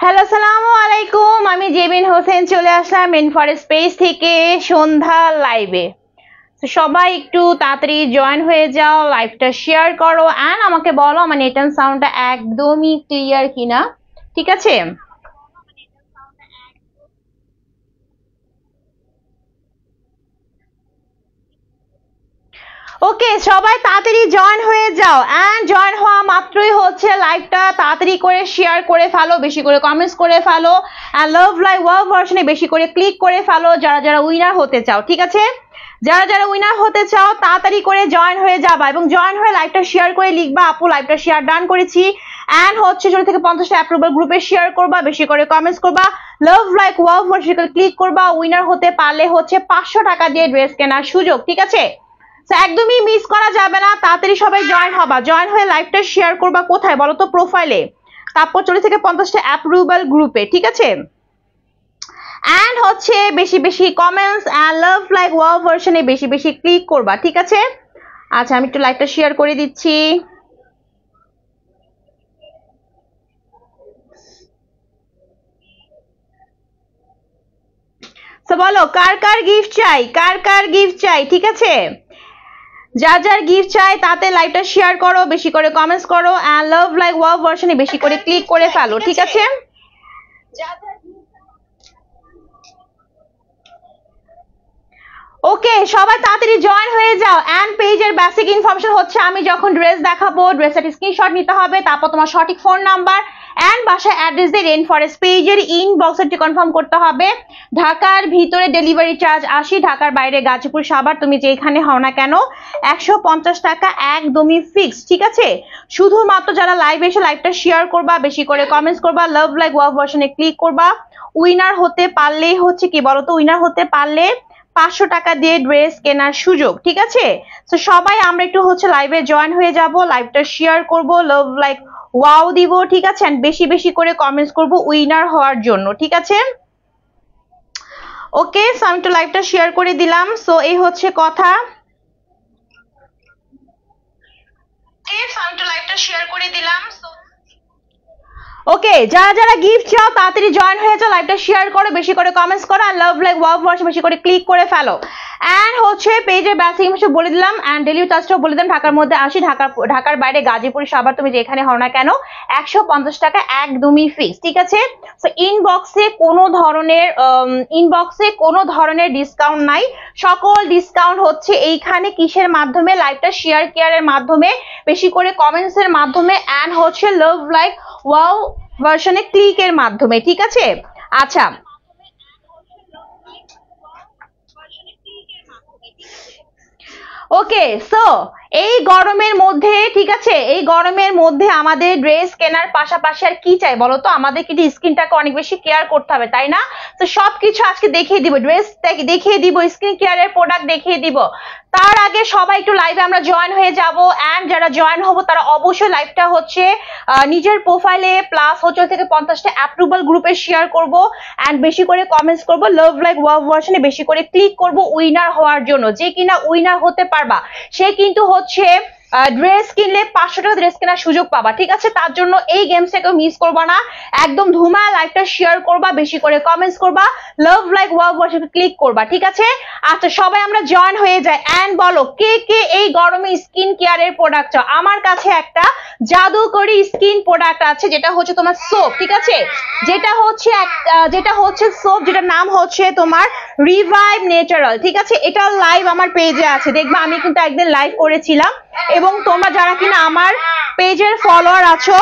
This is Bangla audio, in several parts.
হ্যালো, আসসালামু আলাইকুম। আমি জেবিন হোসেন চলে আসলাম ইন ফরেস্ট পেজ থেকে সন্ধ্যা লাইভে। তো সবাই একটু তাড়াতাড়ি জয়েন হয়ে যাও, লাইভটা শেয়ার করো এন্ড আমাকে বলো আমার নেট এন্ড সাউন্ডটা একদমই ক্লিয়ার কিনা। ঠিক আছে? ওকে, সবাই তাড়াতাড়ি জয়েন হয়ে যাও এন্ড জয়েন হওয়া মাত্রই হচ্ছে লাইভটা তাড়াতাড়ি করে শেয়ার করে ফেলো, বেশি করে কমেন্টস করে ফেলো এন্ড লাভ লাইভ ওয়াও ভার্সনে বেশি করে ক্লিক করে ফেলো যারা যারা উইনার হতে চাও। ঠিক আছে? যারা যারা উইনার হতে চাও তাড়াতাড়ি করে জয়েন হয়ে যাবা এবং জয়েন হয়ে লাইভটা শেয়ার করে লিখবা আপু লাইভটা শেয়ার ডান করেছি এন্ড হচ্ছে 40 থেকে 50টা অ্যাপ্রুভাল গ্রুপে শেয়ার করবা, বেশি করে কমেন্টস করবা, লাভ লাইক ওয়াও ভার্সনে ক্লিক করবা। উইনার হতে পারলে হচ্ছে 500 টাকা দিয়ে ড্রেস কেনার সুযোগ। ঠিক আছে? একদমই মিস করা যাবে না, তাড়াতাড়ি সবাই জয়েন হবা। জয়েন হয়ে লাইভটা শেয়ার করবা কোথায় বলো তো? প্রোফাইলে, তারপর 40 থেকে 50টা অ্যাপ্রুভাল গ্রুপে। ঠিক আছে? এন্ড হচ্ছে বেশি বেশি comments and love like wow ভার্সনে বেশি বেশি ক্লিক করবা। ঠিক আছে? আচ্ছা, আমি একটু লাইভটা শেয়ার করে দিচ্ছি। তো বলো কার কার গিফট চাই, কার কার গিফট চাই। ঠিক আছে? যার যার গিফট চাই তাতে লাইভটা শেয়ার করো, বেশি করে কমেন্টস করো এন্ড লাভ লাইক ওয়াও ভার্সনে বেশি করে ক্লিক করে ফেলো। ঠিক আছে? ওকে, সবাই তাড়াতাড়ি জয়েন হয়ে যাও এন্ড পেজের বেসিক ইনফরমেশন হচ্ছে আমি যখন ড্রেস দেখাবো ড্রেসের স্ক্রিনশট নিতে হবে, তারপর তোমার সঠিক ফোন নাম্বার এন্ড বাসায় অ্যাড্রেস দিয়ে রেন ফরেস্ট পেজের ইনবক্সটি কনফার্ম করতে হবে। ঢাকার ভিতরে ডেলিভারি চার্জ 80, ঢাকার বাইরে গাজীপুর সাভার তুমি যেখানে হও না কেন 150 টাকা একদমই ফিক্স। ঠিক আছে? শুধুমাত্র যারা লাইভে এসে লাইভটা শেয়ার করবা, বেশি করে কমেন্টস করবা, লাভ লাইক ওয়াও ভার্সনে ক্লিক করবা। উইনার হতে পারলেই হচ্ছে কি বলতো, উইনার হতে পারলে 500 টাকা দিয়ে ড্রেস কেনার সুযোগ। ঠিক আছে? তো সবাই আমরা একটু হচ্ছে লাইভে জয়েন হয়ে যাব, লাইভটা শেয়ার করব, লাভ লাইক ওয়াও দিব। ঠিক আছে? এন্ড বেশি বেশি করে কমেন্টস করব উইনার হওয়ার জন্য। ঠিক আছে? ওকে, সো আমি একটু লাইভটা শেয়ার করে দিলাম। সো এই হচ্ছে কথা। ওকে, যারা যারা গিফট চাও তাড়াতাড়ি জয়েন হয়ে যাও, লাইভটা শেয়ার করো, বেশি করে কমেন্টস করো আর লাভ লাইক ওয়াও ভার্স বেশি করে ক্লিক করে ফেলো এন্ড হচ্ছে পেজের বেসিক ইনফরমেশন বলে দিলাম এন্ড ডেলিভারি চার্জটাও বলে দিলাম। ঢাকার মধ্যে 80, ঢাকার বাইরে গাজীপুর সাভার তুমি যেখানে হও না কেন 150 টাকা একদমই ফিক্স। ঠিক আছে? সো ইনবক্সে কোনো ধরনের ডিসকাউন্ট নাই, সকল ডিসকাউন্ট হচ্ছে এইখানে কিসের মাধ্যমে? লাইভটা শেয়ার কেয়ারের মাধ্যমে, বেশি করে কমেন্টস এর মাধ্যমে এন্ড হচ্ছে লাভ লাইক ওয়াও ভার্সনে ক্লিকের মাধ্যমে। ঠিক আছে? আচ্ছা, ওকে, সো এই গরমের মধ্যে, ঠিক আছে, এই গরমের মধ্যে আমাদের ড্রেস কেনার পাশাপাশি আর কি চাই বলো তো? আমাদের কিন্তু স্কিনটাকে অনেক বেশি কেয়ার করতে হবে, তাই না? তো সবকিছু আজকে দেখিয়ে দিব, ড্রেস দেখিয়ে দিব, স্কিন কেয়ারের প্রোডাক্ট দেখিয়ে দিব। তার আগে সবাই একটু লাইভে আমরা জয়েন হয়ে যাব এন্ড যারা জয়েন হবো তারা অবশ্যই লাইভটা হচ্ছে নিজের প্রোফাইলে প্লাস হচ্ছে থেকে 50টা অ্যাপ্রুভাল গ্রুপে শেয়ার করব এন্ড বেশি করে কমেন্টস করব, লাভ লাইক ওয়াও ভার্সনে বেশি করে ক্লিক করব উইনার হওয়ার জন্য। যে কিনা উইনার হতে পারবা সে কিন্তু হচ্ছে ড্রেস কিনলে 500 টাকা ড্রেস কেনার সুযোগ পাবা। ঠিক আছে? তার জন্য এই গেমসটাকে মিস করবা না, একদম ধুমা লাইভটা শেয়ার করবা, বেশি করে কমেন্টস করবা, লাভ লাইক ওয়াও ভার্সনে ক্লিক করবা। ঠিক আছে? আচ্ছা, সবাই আমরা জয়েন হয়ে যাই এন্ড বলো কে কে এই গরমে স্কিন কেয়ারের প্রোডাক্ট চাও। আমার কাছে একটা জাদুকরি স্কিন প্রোডাক্ট আছে যেটা হচ্ছে তোমার সোপ। ঠিক আছে? যেটা হচ্ছে সোপ, যেটার নাম হচ্ছে তোমার রিভাইভ ন্যাচারাল। ঠিক আছে? এটা লাইভ আমার পেজে আছে, দেখবা আমি কিন্তু একদিন লাইভ করেছিলাম এবং তোমরা যারা কিনা আমার পেজের ফলোয়ার আছো,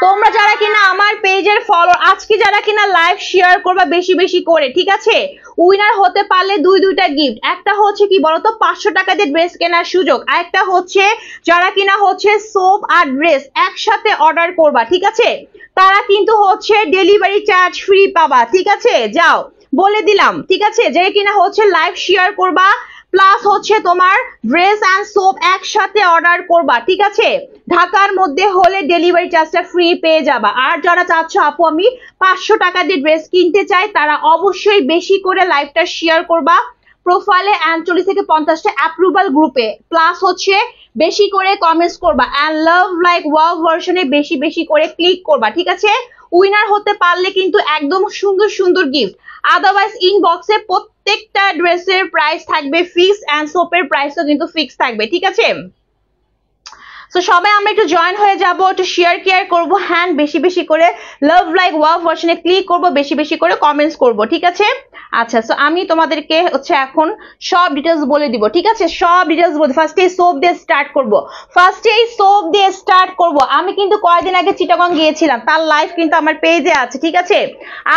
তোমরা যারা কিনা আমার পেজের ফলোয়ার আজকে যারা কিনা লাইভ শেয়ার করবা বেশি বেশি করে, ঠিক আছে, উইনার হতে পারলে দুইটা গিফট। একটা হচ্ছে কি বলতো 500 টাকা দিয়ে ড্রেস কেনার সুযোগ, আর একটা হচ্ছে যারা কিনা হচ্ছে সোপ আর ড্রেস একসাথে অর্ডার করবা, ঠিক আছে, তারা কিন্তু হচ্ছে ডেলিভারি চার্জ ফ্রি পাবা। ঠিক আছে? যাও বলে দিলাম। ঠিক আছে? যে কিনা হচ্ছে লাইভ শেয়ার করবা প্লাস হচ্ছে তোমার ড্রেস এন্ড সোপ একসাথে অর্ডার করবা। ঠিক আছে? ঢাকার মধ্যে হলে ডেলিভারি চার্জটা ফ্রি পেয়ে যাবা। আর যারা চাচ্ছ আপু আমি 500 টাকা দিয়ে ড্রেস কিনতে চাই তারা অবশ্যই বেশি করে লাইভটা শেয়ার করবা প্রোফাইলে এন্ড 40 থেকে 50টা অ্যাপ্রুভাল গ্রুপে, প্লাস হচ্ছে বেশি করে কমেন্টস করবা এন্ড লাভ লাইক ওয়াও ভার্সনে বেশি বেশি করে ক্লিক করবা। ঠিক আছে? উইনার হতে পারলে কিন্তু একদম সুন্দর সুন্দর গিফট। আদারওয়াইজ ইনবক্সে প্রত্যেকটা ড্রেসের প্রাইস থাকবে ফিক্স এন্ড সোপের প্রাইসও কিন্তু ফিক্স থাকবে, ঠিক আছে? সো সবাই আমরা একটু জয়েন হয়ে যাব, একটু শেয়ার কেয়ার করবো, হ্যান্ড বেশি বেশি করে লাভ লাইক ওয়াও ভার্সনে ক্লিক করবো, বেশি বেশি করে কমেন্টস করবো, ঠিক আছে? আচ্ছা, সো আমি তোমাদেরকে হচ্ছে এখন সব ডিটেলস বলে দিব, ঠিক আছে? সব ডিটেলস বলতে ফার্স্টে সোপ দিয়ে স্টার্ট করবো, আমি কিন্তু কয়েকদিন আগে চিটাগং গিয়েছিলাম, তার লাইভ কিন্তু আমার পেজে আছে, ঠিক আছে?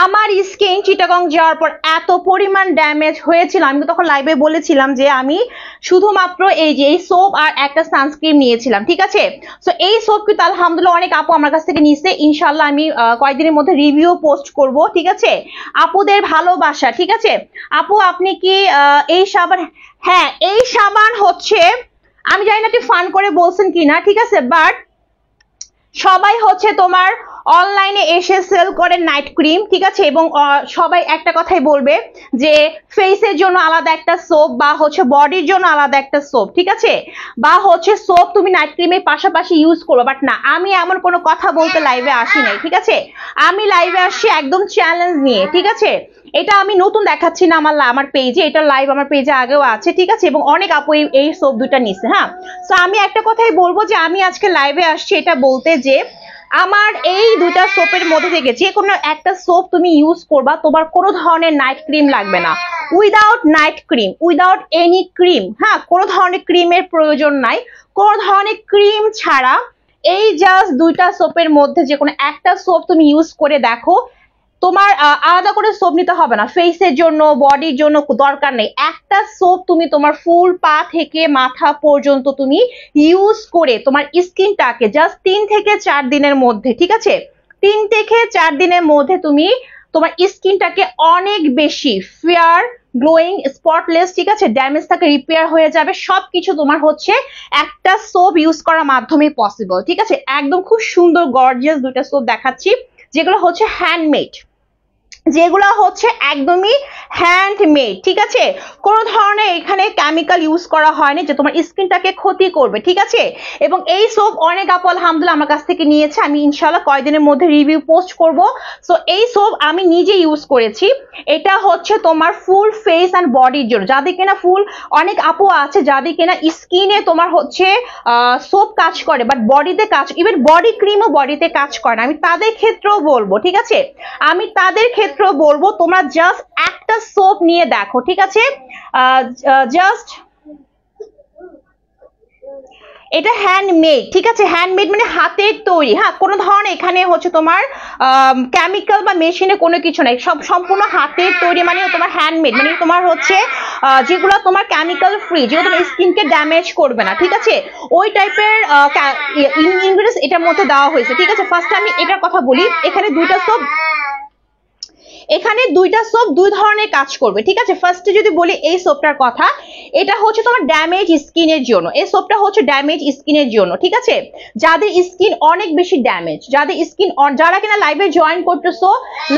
আমার স্কিন চিটাগং যাওয়ার পর এত পরিমাণ ড্যামেজ হয়েছিল, আমি তখন লাইভে বলেছিলাম যে আমি শুধুমাত্র এই যে এই সোপ আর একটা সানস্ক্রিন নিয়েছিলাম, ঠিক আছে? সো এই সোপ কিন্তু আলহামদুলিল্লাহ অনেক আপু আমার কাছ থেকে নিছে, ইনশাল্লাহ আমি কয়েকদিনের মধ্যে রিভিউ পোস্ট করব, ঠিক আছে? আপুদের ভালোবাসা, ঠিক আছে? আপু আপনি কি এই সাবান, হ্যাঁ এই সাবান হচ্ছে, আমি জানি না আপনি ফান করে বলছেন কিনা, ঠিক আছে? বাট সবাই হচ্ছে তোমার অনলাইনে এসে সেল করে নাইট ক্রিম, ঠিক আছে? এবং সবাই একটা কথাই বলবে যে ফেসের জন্য আলাদা একটা সোপ বা হচ্ছে বডির জন্য আলাদা একটা সোপ, ঠিক আছে? বা হচ্ছে সোপ তুমি নাইট ক্রিমের পাশাপাশি ইউজ করো, বাট না, আমি এমন কোনো কথা বলতে লাইভে আসি নাই, ঠিক আছে? আমি লাইভে আসছি একদম চ্যালেঞ্জ নিয়ে, ঠিক আছে? এটা আমি নতুন দেখাচ্ছি না আমার পেজে, এটা লাইভ আমার পেজে আগেও আছে, ঠিক আছে? এবং অনেক আপু এই সোপ দুটা নিছে, হ্যাঁ? সো আমি একটা কথাই বলবো যে আমি আজকে লাইভে আসছি এটা বলতে যে আমার এই দুটা সোপের মধ্যে থেকে যে কোনো একটা সোপ তুমি ইউজ করবা, তোমার কোনো ধরনের নাইট ক্রিম লাগবে না, without night cream, without any cream, হ্যাঁ? কোনো ধরনের ক্রিমের প্রয়োজন নাই, কোনো ধরনের ক্রিম ছাড়া এই জাস্ট দুইটা সোপের মধ্যে যে কোনো একটা সোপ তুমি ইউজ করে দেখো, তোমার আলাদা করে সোপ নিতে হবে না, ফেসের জন্য বডির জন্য দরকার নেই, একটা সোপ তুমি তোমার ফুল পা থেকে মাথা পর্যন্ত তুমি ইউজ করে তোমার স্কিনটাকে জাস্ট 3 থেকে 4 দিনের মধ্যে, ঠিক আছে? 3 থেকে 4 দিনের মধ্যে তুমি তোমার স্কিনটাকে অনেক বেশি ফেয়ার, গ্লোয়িং, স্পটলেস, ঠিক আছে? ড্যামেজ থাকে রিপেয়ার হয়ে যাবে, সবকিছু তোমার হচ্ছে একটা সোপ ইউজ করার মাধ্যমে পসিবল, ঠিক আছে? একদম খুব সুন্দর গর্জিয়াস দুইটা সোপ দেখাচ্ছি যেগুলো হচ্ছে হ্যান্ডমেড, যেগুলো হচ্ছে একদমই হ্যান্ডমেড, ঠিক আছে? কোনো ধরনের এখানে কেমিক্যাল ইউজ করা হয়নি যে তোমার স্কিনটাকে ক্ষতি করবে, ঠিক আছে? এবং এই সোপ অনেক আপু আলহামদুলিল্লাহ আমার কাছ থেকে নিয়েছে, আমি ইনশাআল্লাহ কয়েকদিনের মধ্যে রিভিউ পোস্ট করব। সো এই সোপ আমি নিজে ইউজ করেছি, এটা হচ্ছে তোমার ফুল ফেস অ্যান্ড বডির জন্য, যাদের কিনা ফুল, অনেক আপু আছে যাদের কিনা স্কিনে তোমার হচ্ছে সোপ কাজ করে বাট বডিতে কাজ, ইভেন বডি ক্রিমও বডিতে কাজ করে না, আমি তাদের ক্ষেত্রেও বলবো, ঠিক আছে? আমি তাদের ক্ষেত্রে বলবো তোমরা জাস্ট একটা সোপ নিয়ে দেখো, ঠিক আছে? জাস্ট এটা হ্যান্ডমেড, ঠিক আছে? হ্যান্ডমেড মানে হাতের তৈরি, হ্যাঁ? কোনো ধরনের এখানে হচ্ছে তোমার কেমিক্যাল বা মেশিনে কোনো কিছু নাই, সব সম্পূর্ণ হাতের তৈরি, মানে তোমার হ্যান্ডমেড, মানে তোমার হচ্ছে যেগুলো তোমার কেমিক্যাল ফ্রি, যেগুলো তোমার স্কিনকে ড্যামেজ করবে না, ঠিক আছে? ওই টাইপের ইনগ্রেডিয়েন্টস এটার মধ্যে দেওয়া হয়েছে, ঠিক আছে? ফার্স্ট আমি এটার কথা বলি, এখানে দুইটা সোপ দুই ধরনের কাজ করবে, ঠিক আছে? ফার্স্টে যদি বলি এই সোপটার কথা, এটা হচ্ছে তোমার ড্যামেজ স্কিনের জন্য, এই সোপটা হচ্ছে ড্যামেজ স্কিনের জন্য, ঠিক আছে? যাদের স্কিন অনেক বেশি ড্যামেজ, যাদের স্কিন, যারা কিনা লাইভে জয়েন করতেছো,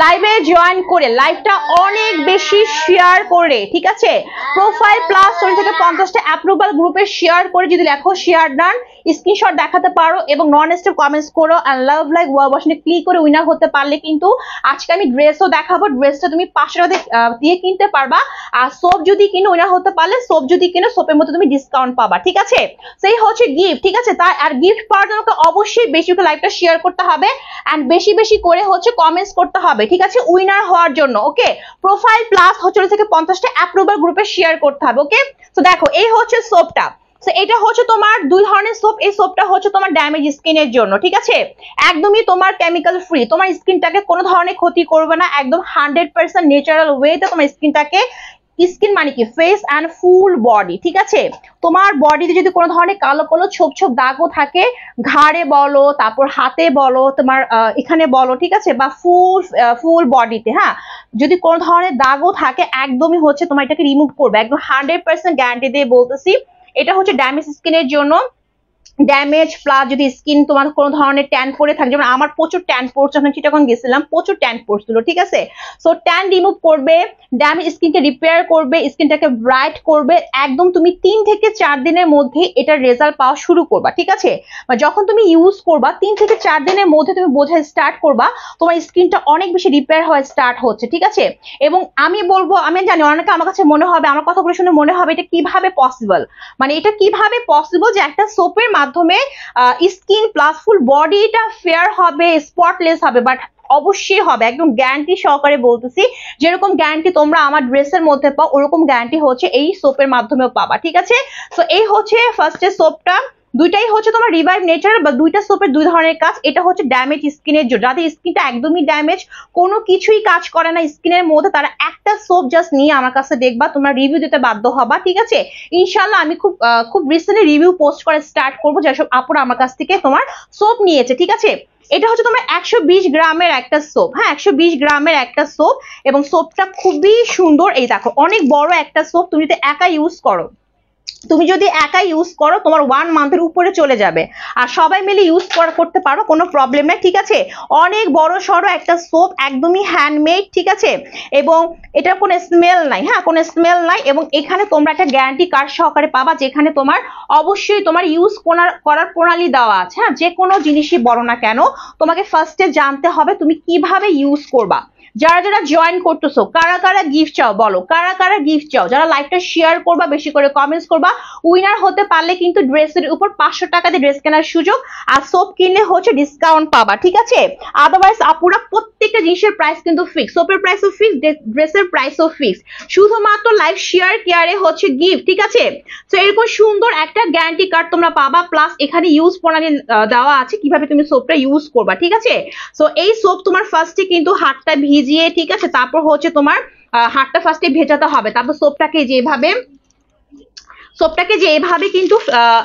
লাইভে জয়েন করে লাইভটা অনেক বেশি শেয়ার করে, ঠিক আছে? প্রোফাইল প্লাস 40 থেকে 50টা অ্যাপ্রুভাল গ্রুপে শেয়ার করে যদি লেখো শেয়ার ডান, স্ক্রিনশট দেখাতে পারো এবং নন স্টপ কমেন্টস করো এন্ড লাভ লাইক ওয়াও বাটনে ক্লিক করে উইনার হতে পারলে কিন্তু আজকে আমি ড্রেসও দেখাবো, ড্রেসটা তুমি 500 টাকা দিয়ে কিনতে পারবা, আর সোপ যদি কিনো উইনার হতে পারলে, সোপ যদি কিনো সোপের মধ্যে তুমি ডিসকাউন্ট পাবা, ঠিক আছে? সেই হচ্ছে গিফট, ঠিক আছে? তার আর গিফট পাওয়ার জন্য অবশ্যই বেশি করে লাইভটা শেয়ার করতে হবে এন্ড বেশি বেশি করে হচ্ছে কমেন্টস করতে হবে, ঠিক আছে? উইনার হওয়ার জন্য, ওকে? প্রোফাইল প্লাস 40 থেকে 50টা অ্যাপ্রুভাল গ্রুপে শেয়ার করতে হবে, ওকে? তো দেখো এই হচ্ছে সোপটা, সো এটা হচ্ছে তোমার দুই ধরনের সোপ, এই সোপটা হচ্ছে তোমার ড্যামেজ স্কিনের জন্য, ঠিক আছে? একদমই তোমার কেমিক্যাল ফ্রি, তোমার স্কিনটাকে কোনো ধরনের ক্ষতি করবে না, একদম 100% ন্যাচারাল ওয়েতে তোমার স্কিনটাকে, স্কিন মানে কি ফেস অ্যান্ড ফুল বডি, ঠিক আছে? তোমার বডিতে যদি কোনো ধরনের কালো কালো ছোপ ছোপ দাগও থাকে, ঘাড়ে বলো, তারপর হাতে বলো, তোমার এখানে বলো, ঠিক আছে? বা ফুল বডিতে, হ্যাঁ, যদি কোনো ধরনের দাগও থাকে একদমই হচ্ছে তোমার এটাকে রিমুভ করবে, একদম 100% গ্যারান্টি দিয়ে বলতেছি। এটা হচ্ছে ড্যামেজ স্কিনের জন্য, ড্যামেজ প্লাস যদি স্কিন তোমার কোনো ধরনের ট্যান পড়ে থাকে, যেমন আমার প্রচুর ট্যান পড়ছে, আমি চিটাগং গেছিলাম, প্রচুর ট্যান পড়ছিল, ঠিক আছে। সো ট্যান রিমুভ করবে, ড্যামেজ স্কিনকে রিপেয়ার করবে, স্কিনটাকে ব্রাইট করবে, একদম তুমি 3 থেকে 4 দিনের মধ্যে এটার রেজাল্ট পাওয়া শুরু করবা, ঠিক আছে। যখন তুমি ইউজ করবা 3 থেকে 4 দিনের মধ্যে তুমি বোঝা স্টার্ট করবা তোমার স্কিনটা অনেক বেশি রিপেয়ার হওয়া স্টার্ট হচ্ছে, ঠিক আছে। এবং আমি বলবো, আমি জানি অনেকে আমার কাছে মনে হবে, আমার কথাগুলো শুনে মনে হবে এটা কিভাবে পসিবল, মানে এটা কিভাবে পসিবল যে একটা সোপের মাধ্যমে স্কিন প্লাস ফুল বডিটা ফেয়ার হবে, স্পটলেস হবে। বাট অবশ্যই হবে, একদম গ্যারান্টি সহকারে বলতেছি, যেরকম গ্যারান্টি তোমরা আমার ড্রেসের মধ্যে পাও ওরকম গ্যারান্টি হচ্ছে এই সোপের মাধ্যমেও পাবা, ঠিক আছে। সো এই হচ্ছে ফার্স্টে সোপটা, দুইটাই হচ্ছে তোমার রিভাইভ নেচার, বা দুইটা সোপের দুই ধরনের কাজ। এটা হচ্ছে ড্যামেজ স্কিনের জন্য, যাদের স্কিনটা একদমই ড্যামেজ, কোনো কিছুই কাজ করে না স্কিনের মধ্যে, তারা একটা সোপ জাস্ট নিয়ে আমার কাছে দেখবা, তোমরা রিভিউ দিতে বাধ্য হবা, ঠিক আছে। ইনশাল্লাহ আমি খুব রিসেন্টলি রিভিউ পোস্ট করে স্টার্ট করবো, যেসব আপুরা আমার কাছ থেকে তোমার সোপ নিয়েছে, ঠিক আছে। এটা হচ্ছে তোমার 120 গ্রামের একটা সোপ, হ্যাঁ 120 গ্রামের একটা সোপ, এবং সোপটা খুবই সুন্দর। এই দেখো অনেক বড় একটা সোপ, তুমি যদি একা ইউজ করো, তোমার 1 মান্থের উপরে চলে যাবে, আর সবাই মিলে ইউজ করতে পারো, কোনো প্রবলেম নেই, ঠিক আছে। অনেক বড় সড়ো একটা সোপ, একদমই হ্যান্ডমেড, ঠিক আছে। এবং এটার কোনো স্মেল নাই, হ্যাঁ কোনো স্মেল নাই। এবং এখানে তোমরা একটা গ্যারান্টি কার্ড সহকারে পাবা, যেখানে তোমার অবশ্যই তোমার ইউজ করার প্রণালী দেওয়া আছে, হ্যাঁ যে কোনো জিনিসই বলো না কেন তোমাকে ফার্স্টে জানতে হবে তুমি কিভাবে ইউজ করবা। যারা যারা জয়েন করতেছো, কারা কারা গিফট চাও বলো, কারা কারা গিফট চাও, যারা লাইভটা শেয়ার করবা, বেশি করে কমেন্টস করবা, উইনার হতে পারলে কিন্তু ড্রেসের উপর 500 টাকা দিয়ে ড্রেস কেনার সুযোগ, আর সোপ কিনলে হচ্ছে ডিসকাউন্ট পাবা, ঠিক আছে। আদারওয়াইজ আপুরা প্রত্যেকটা জিনিসের প্রাইস কিন্তু ফিক্স, সোপের প্রাইসও ফিক্স, ড্রেসের প্রাইসও ফিক্স, শুধুমাত্র লাইভ শেয়ার কেয়ারে হচ্ছে গিফট, ঠিক আছে। তো এরকম সুন্দর একটা গ্যারান্টি কার্ড তোমরা পাবা, প্লাস এখানে ইউজ প্রণালী দেওয়া আছে কিভাবে তুমি সোপটা ইউজ করবা, ঠিক আছে। সো এই সোপ তোমার ফার্স্টে কিন্তু হাতটা ভিজিয়ে, ঠিক আছে, তারপর হচ্ছে তোমার হাতটা ফার্স্টে ভেজাতে হবে, তারপর সোপটাকে এভাবে কিন্তু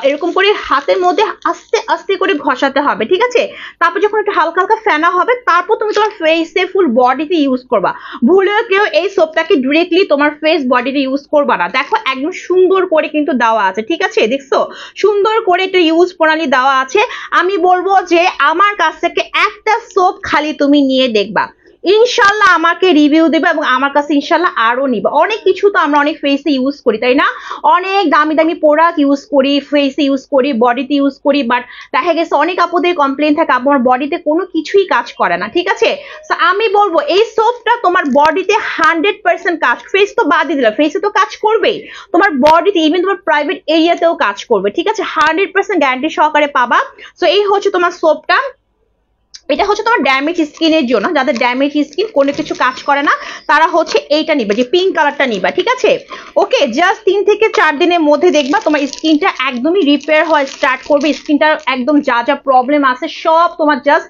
এরকম করে হাতের মধ্যে আস্তে আস্তে করে ঘষাতে হবে, ঠিক আছে। তারপর যখন একটু হালকা হালকা ফেনা হবে, তারপর তুমি তোমার ফেসে ফুল বডিতে ইউজ করবা। ভুলেও কেউ এই সোপটাকে ডিরেক্টলি তোমার ফেস বডিতে ইউজ করবা না। দেখো একদম সুন্দর করে কিন্তু দেওয়া আছে, ঠিক আছে, দেখছো সুন্দর করে একটা ইউজ প্রণালী দেওয়া আছে। আমি বলবো যে আমার কাছ থেকে একটা সোপ খালি তুমি নিয়ে দেখবা, ইনশাল্লাহ আমাকে রিভিউ দেবে, এবং আমার কাছে ইনশাল্লাহ আরো নিবে। অনেক কিছু তো আমরা অনেক ফেসে ইউজ করি, তাই না, অনেক দামি দামি প্রোডাক্ট ইউজ করি, ফেসে ইউজ করি, বডিতে ইউজ করি, বাট দেখা গেছে অনেক আপুদের কমপ্লেন থাকে আমার বডিতে কোনো কিছুই কাজ করে না, ঠিক আছে। আমি বলবো এই সোপটা তোমার বডিতে 100% কাজ, ফেস তো বাদ দিয়ে দিলাম, ফেসে তো কাজ করবেই, তোমার বডিতে ইভেন তোমার প্রাইভেট এরিয়াতেও কাজ করবে, ঠিক আছে, 100% গ্যারান্টি সহকারে পাবা। সো এই হচ্ছে তোমার সোপটা, এটা হচ্ছে তোমার ড্যামেজ স্কিনের জন্য, যাদের ড্যামেজ স্কিন কোনো কিছু কাজ করে না তারা হচ্ছে এইটা নিবা, যে পিঙ্ক কালারটা নিবা, ঠিক আছে। ওকে, জাস্ট 3 থেকে 4 দিনের মধ্যে দেখবা তোমার স্কিনটা একদমই রিপেয়ার হওয়া স্টার্ট করবে, স্কিনটার একদম যা যা প্রবলেম আছে সব তোমার জাস্ট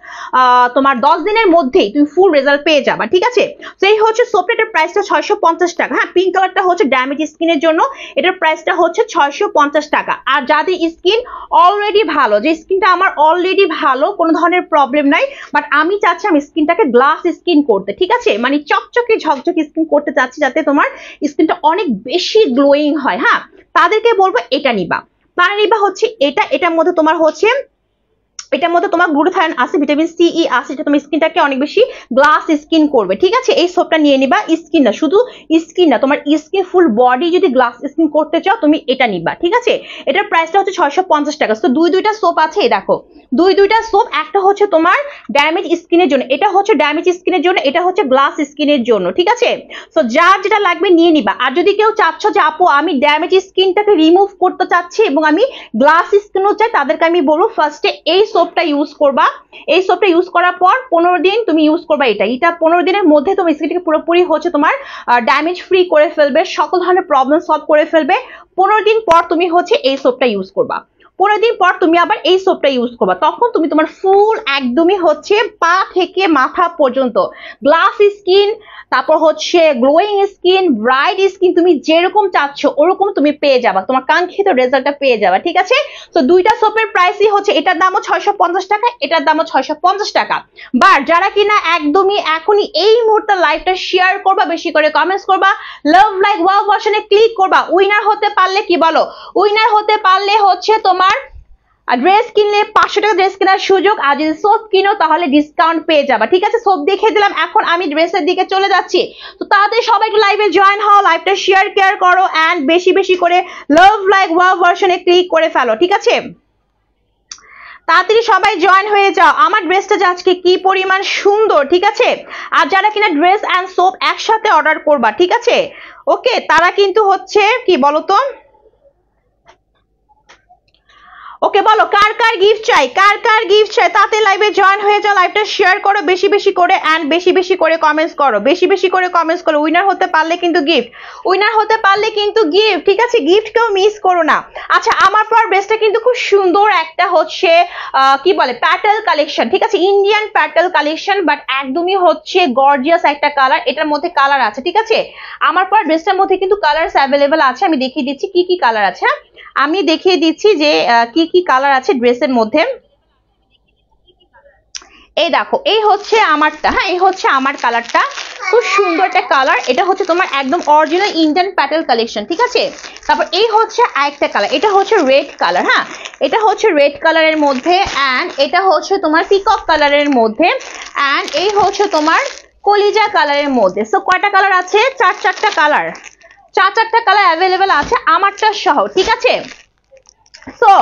তোমার 10 দিনের মধ্যেই তুমি ফুল রেজাল্ট পেয়ে যাবা, ঠিক আছে। তো এই হচ্ছে সোপটার প্রাইসটা 650 টাকা, হ্যাঁ পিঙ্ক কালারটা হচ্ছে ড্যামেজ স্কিনের জন্য, এটার প্রাইসটা হচ্ছে 650 টাকা। আর যাদের স্কিন অলরেডি ভালো, যে স্কিনটা আমার অলরেডি ভালো, কোনো ধরনের প্রবলেম নাই, বাট আমি চাচ্ছি আমি স্কিনটাকে গ্লাস স্কিন করতে, ঠিক আছে, মানে চকচকে ঝকঝকে স্কিন করতে চাচ্ছি, যাতে তোমার স্কিনটা অনেক বেশি গ্লোয়িং হয়, হ্যাঁ তাদেরকে বলবো এটা নিবা। তারা নিবা হচ্ছে এটার মধ্যে তোমার হচ্ছে এটার মধ্যে তোমার গ্লুটাথায়োন আছে, ভিটামিন সি ই আছে, এটা তোমার স্কিনটাকে অনেক বেশি গ্লাস স্কিন করবে, ঠিক আছে। এই সোপটা নিয়ে নিবা, স্কিন না, শুধু স্কিন না, তোমার স্কিন ফুল বডি যদি গ্লাস স্কিন করতে চাও তুমি এটা নিবা, ঠিক আছে। এটার প্রাইসটা হচ্ছে 650 টাকা। তো দুইটা সোপ আছে, এই দেখো দুইটা সোপ, একটা হচ্ছে তোমার ড্যামেজ স্কিনের জন্য, এটা হচ্ছে ড্যামেজ স্কিনের জন্য, এটা হচ্ছে গ্লাস স্কিনের জন্য, ঠিক আছে। সো যার যেটা লাগবে নিয়ে নিবা। আর যদি কেউ চাচ্ছ যে আপু আমি ড্যামেজ স্কিনটাকে রিমুভ করতে চাচ্ছি এবং আমি গ্লাস স্কিনও চাই, তাদেরকে আমি বলবো ফার্স্টে এই সোপটা ইউজ করবা। এই সোপটা ইউজ করার পর 15 দিন তুমি ইউজ করবা, এটা 15 দিনের মধ্যে তোমার স্কিনটাকে পুরোপুরি হচ্ছে তোমার ড্যামেজ ফ্রি করে ফেলবে, সকল ধরনের প্রবলেম সলভ করে ফেলবে। 15 দিন পর তুমি হচ্ছে এই সোপটা ইউজ করবা, 15 দিন পর তুমি আবার এই সোপটা ইউজ করবা, তখন তুমি তোমার ফুল একদমই হচ্ছে পা থেকে মাথা পর্যন্ত গ্লাস স্কিন, তারপর হচ্ছে গ্লোয়িং স্কিন, ব্রাইট স্কিন, তুমি যেরকম চাচ্ছ ওরকম তুমি পেয়ে যাবা, তোমার কাঙ্ক্ষিত রেজাল্টটা পেয়ে যাবা, ঠিক আছে। তো দুইটা সোপের প্রাইসই হচ্ছে, এটার দামও 650 টাকা, এটার দামও 650 টাকা। বাট যারা কিনা একদমই এখনই এই মুহূর্তে লাইভটা শেয়ার করবা, বেশি করে কমেন্টস করবা, লাভ লাইক ওয়াও ভার্সনে ক্লিক করবা, উইনার হতে পারলে কি বলো, উইনার হতে পারলে হচ্ছে তোমার আর ড্রেস কিনলে 500 টাকা ড্রেস কেনার সুযোগ, আর যদি সোপ কিনো তাহলে ডিসকাউন্ট পেয়ে যাবা। ঠিক আছে, সোপ দেখে দিলাম, এখন আমি ড্রেসের দিকে চলে যাচ্ছি। তো তাড়াতাড়ি সবাই একটু লাইভে জয়েন হও, লাইভটা শেয়ার কেয়ার করো এন্ড বেশি বেশি করে লাভ লাইক ওয়াও ভার্সনে ক্লিক করে ফেলো। ঠিক আছে, তাড়াতাড়ি সবাই জয়েন হয়ে যাও। আমার ড্রেসটা যে আজকে কি পরিমাণ সুন্দর, ঠিক আছে। আর যারা কিনা ড্রেস এন্ড সোপ একসাথে অর্ডার করবা, ঠিক আছে, ওকে, তারা কিন্তু হচ্ছে কি বলতো, ওকে বলো কার কার গিফট চাই, কার কার গিফট চাই, তাতে লাইভে জয়েন হয়ে যাও, লাইভটা শেয়ার করো বেশি বেশি করে এন্ড বেশি বেশি করে কমেন্টস করো, বেশি বেশি করে কমেন্টস করো। উইনার হতে পারলে কিন্তু গিফট, উইনার হতে পারলে কিন্তু গিফট। ঠিক আছে, গিফট কেউ মিস করো না। আচ্ছা, আমার পর ড্রেসটা কিন্তু খুব সুন্দর একটা হচ্ছে কি বলে প্যাটেল কালেকশন, ঠিক আছে, ইন্ডিয়ান প্যাটেল কালেকশন, বাট একদমই হচ্ছে গর্জিয়াস একটা কালার। এটার মধ্যে কালার আছে, ঠিক আছে, আমার পর ড্রেসটার মধ্যে কিন্তু কালার অ্যাভেলেবেল আছে। আমি দেখিয়ে দিচ্ছি কি কি কালার আছে, আমি দেখিয়ে দিচ্ছি যে কি কি কালার আছে ড্রেসের মধ্যে। এই দেখো, এই হচ্ছে আমারটা, হ্যাঁ, এই হচ্ছে আমার কালারটা, খুব সুন্দর একটা কালার। এটা হচ্ছে তোমার একদম অরিজিনাল ইন্ডিয়ান প্যাটেল কালেকশন, ঠিক আছে। তারপর এই হচ্ছে আরেকটা কালার, এটা হচ্ছে রেড কালার, হ্যাঁ, এটা হচ্ছে রেড কালারের মধ্যে এন্ড এটা হচ্ছে তোমার পিকক কালারের মধ্যে এন্ড এই হচ্ছে তোমার কলিজা কালারের মধ্যে। সো কয়টা কালার আছে? চারটা কালার, চারটা কালার অ্যাভেলেবেল আছে আমারটা সহ, ঠিক আছে। সো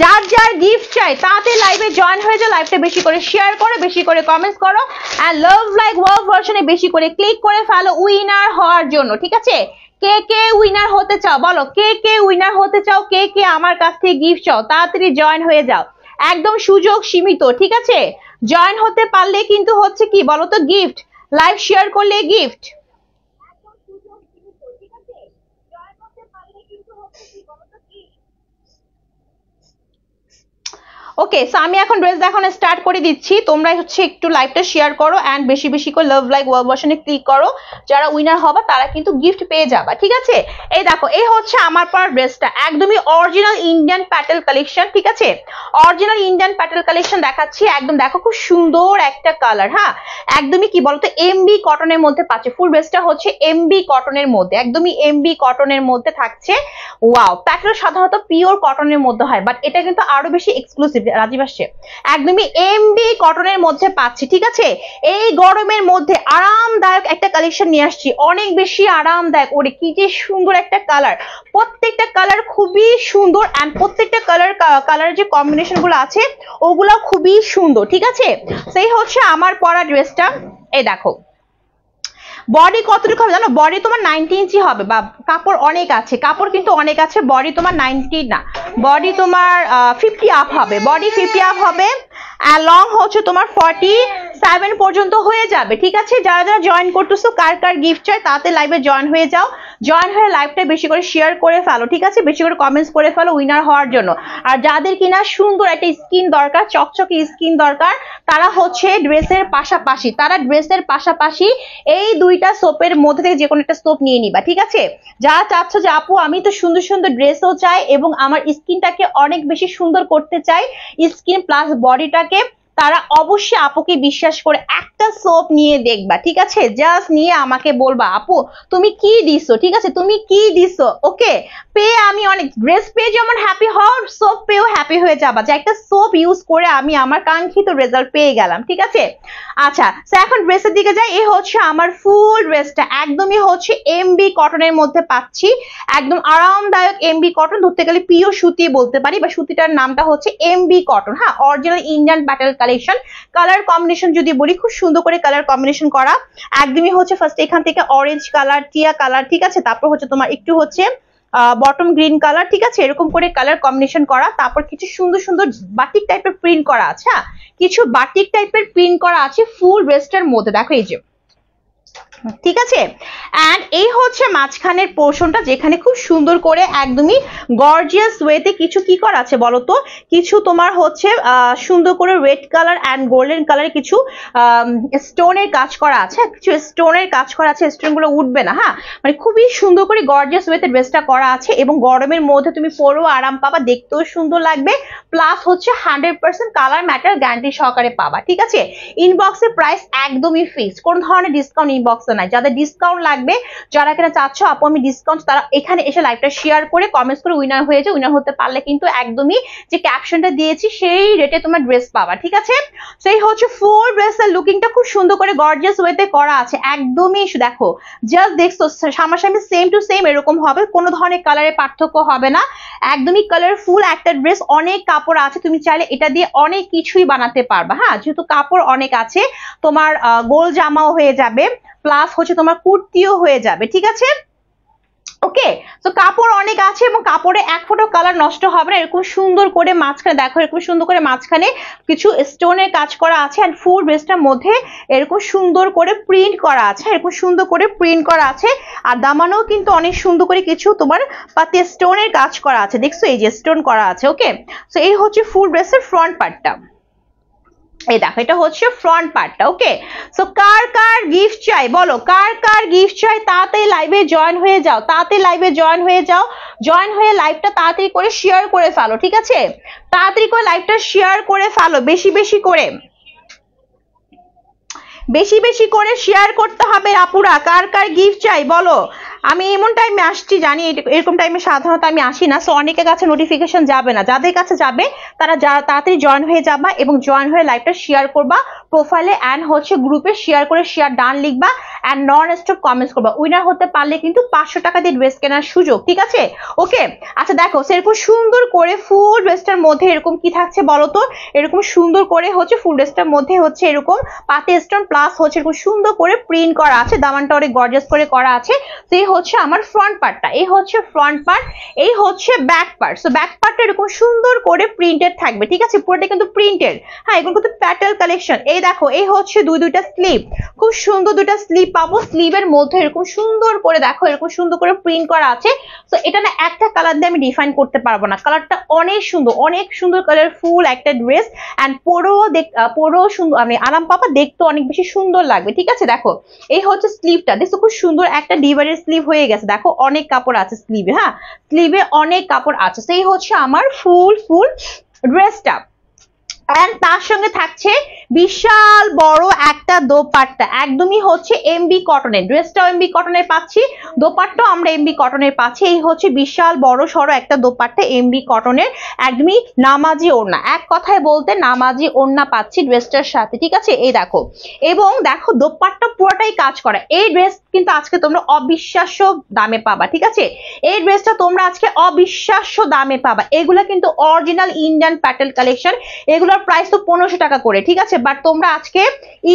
যার যার গিফট চাই তাতে লাইভে জয়েন হয়ে যাও, লাইভটা বেশি করে শেয়ার করো, বেশি করে কমেন্টস করো এন্ড লাভ লাইক ওয়াও ভার্সনে বেশি করে ক্লিক করে ফেলো উইনার হওয়ার জন্য। ঠিক আছে, কে কে উইনার হতে চাও বলো, কে কে উইনার হতে চাও, কে কে আমার কাছ থেকে গিফট চাও, তাড়াতাড়ি জয়েন হয়ে যাও, একদম সুযোগ সীমিত। ঠিক আছে, জয়েন হতে পারলে কিন্তু হচ্ছে কি বলতো গিফট, লাইভ শেয়ার করলে গিফট। ওকে, সো আমি এখন ড্রেস দেখানো স্টার্ট করে দিচ্ছি, তোমরা হচ্ছে একটু লাইভটা শেয়ার করো এন্ড বেশি বেশি করে লাভ লাইক ওয়াও ভার্সনে ক্লিক করো, যারা উইনার হবে তারা কিন্তু গিফট পেয়ে যাবে। ঠিক আছে, এই দেখো, এই হচ্ছে আমার পরা ড্রেসটা, একদমই অরিজিনাল ইন্ডিয়ান প্যাটেল কালেকশন, ঠিক আছে, অরিজিনাল ইন্ডিয়ান প্যাটেল কালেকশন দেখাচ্ছি, একদম দেখো খুব সুন্দর একটা কালার, হ্যাঁ, একদমই কি বলতো এমবি কটনের মধ্যে পাচ্ছে, ফুল ড্রেসটা হচ্ছে এমবি কটনের মধ্যে, একদমই এমবি কটনের মধ্যে থাকছে। ওয়াও, প্যাটেল সাধারণত পিওর কটনের মধ্যে হয়, বাট এটা কিন্তু আরো বেশি এক্সক্লুসিভ, রাজীব আসছে, একদমই এমবি কটনের মধ্যে পাচ্ছি। ঠিক আছে, এই গরমের মধ্যে আরামদায়ক একটা কালেকশন নিয়ে আসছি, অনেক বেশি আরামদায়ক। ওরে কি যে সুন্দর একটা কালার, প্রত্যেকটা কালার খুবই সুন্দর এন্ড প্রত্যেকটা কালারের যে কম্বিনেশন গুলো আছে ওগুলো খুবই সুন্দর। ঠিক আছে, সেই হচ্ছে আমার পরা ড্রেসটা। এই দেখো, বডি কতটুকু হবে জানো, বডি তোমার 90 ইঞ্চি হবে, বা কাপড় অনেক আছে, কাপড় কিন্তু অনেক আছে, বডি তোমার 90 না, বডি তোমার 50 আপ হবে, বডি 50 আপ হবে আর লং হচ্ছে তোমার 47 পর্যন্ত হয়ে যাবে। ঠিক আছে, যারা যারা জয়েন করতেছো, কার কার গিফট চাই তাতে লাইভে জয়েন হয়ে যাও, জয়েন হয়ে লাইভটা বেশি করে শেয়ার করে ফেলো, ঠিক আছে, বেশি করে কমেন্টস করে ফেলো উইনার হওয়ার জন্য। আর যাদের কিনা সুন্দর একটা স্কিন দরকার, চকচকে স্কিন দরকার, তারা হচ্ছে ড্রেসের পাশাপাশি, তারা ড্রেসের পাশাপাশি এই দুইটা সোপের মধ্যে থেকে যে কোনো একটা সোপ নিয়ে নিবা। ঠিক আছে, যারা চাচ্ছ যে আপু আমি তো সুন্দর সুন্দর ড্রেসও চাই এবং আমার স্কিনটাকে অনেক বেশি সুন্দর করতে চাই, স্কিন প্লাস বডিটাকে, তারা অবশ্যই আপুকে বিশ্বাস করে একটা সোপ নিয়ে দেখবা। ঠিক আছে, জাস্ট নিয়ে আমাকে বলবা আপু তুমি কি দিছো, ঠিক আছে, তুমি কি দিছো। ওকে, পেয়ে আমি অনেক, ড্রেস পেয়ে যেমন হ্যাপি হও, সোপ পেয়েও হ্যাপি হয়ে যাবা যে একটা সোপ ইউজ করে আমি আমার কাঙ্ক্ষিত রেজাল্ট পেয়ে গেলাম। ঠিক আছে, আচ্ছা, তো এখন ড্রেসের দিকে যাই। এই হচ্ছে আমার ফুল ড্রেসটা, একদমই হচ্ছে এমবি কটনের মধ্যে পাচ্ছি, একদম আরামদায়ক এমবি কটন, ধরতে গেলে পিওর সুতি বলতে পারি, বা সুতিটার নামটা হচ্ছে এমবি কটন, হ্যাঁ, original Indian Patel collection. Colour combination যদি বলি, খুব সুন্দর করে কালার কম্বিনেশন করা, একদমই হচ্ছে ফার্স্ট এখান থেকে অরেঞ্জ কালার, টিয়া কালার, ঠিক আছে, তারপর হচ্ছে তোমার একটু হচ্ছে বটম গ্রিন কালার, ঠিক আছে, এরকম করে কালার কম্বিনেশন করা, তারপর কিছু সুন্দর সুন্দর বাটিক টাইপের প্রিন্ট করা আছে, হ্যাঁ, কিছু বাটিক টাইপের প্রিন্ট করা আছে ফুল ড্রেসটার মধ্যে, দেখো এই যে, ঠিক আছে। এন্ড এই হচ্ছে মাঝখানের পোর্শনটা, যেখানে খুব সুন্দর করে একদমই গর্জিয়াস ওয়েতে কিছু কি করা আছে বলতো, কিছু তোমার হচ্ছে সুন্দর করে red colour and golden colour কিছু স্টোনের কাজ করা আছে, কিছু স্টোনের কাজ করা আছে, স্টোন গুলো উঠবে না, হ্যাঁ, মানে খুবই সুন্দর করে গর্জিয়াস ওয়েতে ড্রেসটা করা আছে এবং গরমের মধ্যে তুমি পরেও আরাম পাবা, দেখতেও সুন্দর লাগবে, প্লাস হচ্ছে 100% কালার ম্যাটার গ্যারান্টি সহকারে পাবা। ঠিক আছে, ইনবক্সের প্রাইস একদমই ফিক্সড, কোন ধরনের ডিসকাউন্ট ইনবক্সে নাই। যাদের ডিসকাউন্ট লাগবে, যারা কিনা চাচ্ছ আপু আমি ডিসকাউন্ট, তারা এখানে এসে লাইভটা শেয়ার করে কমেন্টস করে উইনার হয়ে যায়। উইনার হতে পারলে কিন্তু একদমই যে ক্যাপশনটা দিয়েছি সেই রেটে তোমার ড্রেস পাবা, ঠিক আছে? সেই হচ্ছে ফুল ড্রেসের লুকিংটা খুব সুন্দর করে গর্জিয়াস ওয়েতে করা আছে, একদমই দেখো জাস্ট দেখছো সামনাসামনি সেম টু সেম এরকম হবে, কোনো ধরনের কালারের পার্থক্য হবে না, একদমই কালারফুল একটা ড্রেস। অনেক কাপড় আছে, তুমি চাইলে এটা দিয়ে অনেক কিছুই বানাতে পারবা। হ্যাঁ, যেহেতু কাপড় অনেক আছে, তোমার গোল জামাও হয়ে যাবে, প্লাস হচ্ছে তোমার কুর্তিও হয়ে যাবে, ঠিক আছে? ওকে, তো কাপড় অনেক আছে এবং কাপড়ে এক ফোঁটা কালার নষ্ট হবে না। এরকম সুন্দর করে মাঝখানে দেখো, এরকম সুন্দর করে মাঝখানে কিছু স্টোনের কাজ করা আছে, এন্ড ফুল ড্রেসটার মধ্যে এরকম সুন্দর করে প্রিন্ট করা আছে, এরকম সুন্দর করে প্রিন্ট করা আছে। আর দামানেও কিন্তু অনেক সুন্দর করে কিছু তোমার পাতি স্টোনের কাজ করা আছে, দেখছো এই যে স্টোন করা আছে। ওকে, তো এই হচ্ছে ফুল ড্রেসের ফ্রন্ট পার্টটা, এই দেখো এটা হচ্ছে ফ্রন্ট পার্টটা। ওকে, সো কার কার গিফট চাই বলো, কার কার গিফট চাই? তাড়াতাড়ি লাইভে জয়েন হয়ে যাও, তাড়াতাড়ি লাইভে জয়েন হয়ে যাও, জয়েন হয়ে লাইভটা তাড়াতাড়ি করে শেয়ার করে ফেলো, ঠিক আছে? তাড়াতাড়ি করে লাইভটা শেয়ার করে ফেলো, বেশি বেশি করে, বেশি বেশি করে শেয়ার করতে হবে আপুরা। কার কার গিফট চাই বলো? আমি এমন টাইমে আসছি জানি, এরকম টাইমে সাধারণত আমি আসি না, সো অনেকের কাছে নোটিফিকেশন যাবে না। যাদের কাছে যাবে তারা তাড়াতাড়ি জয়েন হয়ে যাবা এবং জয়েন হয়ে লাইভটা শেয়ার করবা প্রোফাইলে অ্যান্ড হচ্ছে গ্রুপে শেয়ার করে শেয়ার ডান লিখবা অ্যান্ড নন স্টপ কমেন্টস করবা। উইনার হতে পারলে কিন্তু 500 টাকা দিয়ে ড্রেস কেনার সুযোগ, ঠিক আছে? ওকে, আচ্ছা দেখো সেরকম সুন্দর করে ফুল ড্রেসটার মধ্যে এরকম কি থাকছে বলো তো? এরকম সুন্দর করে হচ্ছে ফুল ড্রেসটার মধ্যে হচ্ছে এরকম পাতি স্টোন প্লাস হচ্ছে এরকম সুন্দর করে প্রিন্ট করা আছে, দামানটা অনেক গর্জিয়াস করে করা আছে। সেই হচ্ছে আমার ফ্রন্ট পার্টটা, এই হচ্ছে ফ্রন্ট পার্ট, এই হচ্ছে ব্যাক পার্ট। সো ব্যাক পার্টটা এরকম সুন্দর করে প্রিন্টেড থাকবে, ঠিক আছে? পুরোটা কিন্তু প্রিন্টেড। হ্যাঁ, এগুলো কিন্তু প্যাটেল কালেকশন। এই দেখো এই হচ্ছে দুইটা স্লিভ, খুব সুন্দর দুইটা স্লিভ পাবো। স্লিভের মধ্যে এরকম সুন্দর করে দেখো এরকম সুন্দর করে প্রিন্ট করা আছে। তো এটা না একটা কালার দিয়ে আমি ডিফাইন করতে পারবো না, কালারটা অনেক সুন্দর, অনেক সুন্দর কালারফুল একটা ড্রেস অ্যান্ড পরেও সুন্দর, আমি আরাম পাবা, দেখতে অনেক বেশি সুন্দর লাগবে, ঠিক আছে? দেখো এই হচ্ছে স্লিভটা, দেখো খুব সুন্দর একটা ডিভাইডেড স্লিভ হয়ে গেছে, দেখো অনেক কাপড় আছে স্লিভে। হ্যাঁ, স্লিভে অনেক কাপড় আছে। সেই হচ্ছে আমার ফুল ড্রেসটা, এন্ড তার সঙ্গে থাকছে বিশাল বড় একটা দোপাট্টা, একদমই হচ্ছে এমবি কটনের। ড্রেসটাও এমবি কটনের পাচ্ছি, দোপাট্টাও আমরা এমবি কটনের পাচ্ছি। এই হচ্ছে বিশাল বড় সড়ো একটা দোপাট্টা এমবি কটনের, একদমই নামাজি ওড়না, এক কথায় বলতে নামাজি ওড়না পাচ্ছি ড্রেসটার সাথে, ঠিক আছে? এই দেখো, এবং দেখো দোপাট্টা পুরোটাই কাজ করা। এই ড্রেস কিন্তু আজকে তোমরা অবিশ্বাস্য দামে পাবা, ঠিক আছে? এই ড্রেসটা তোমরা আজকে অবিশ্বাস্য দামে পাবা। এগুলা কিন্তু অরিজিনাল ইন্ডিয়ান প্যাটেল কালেকশন, এগুলোর প্রাইস তো 1500 টাকা করে, ঠিক আছে? বাট তোমরা আজকে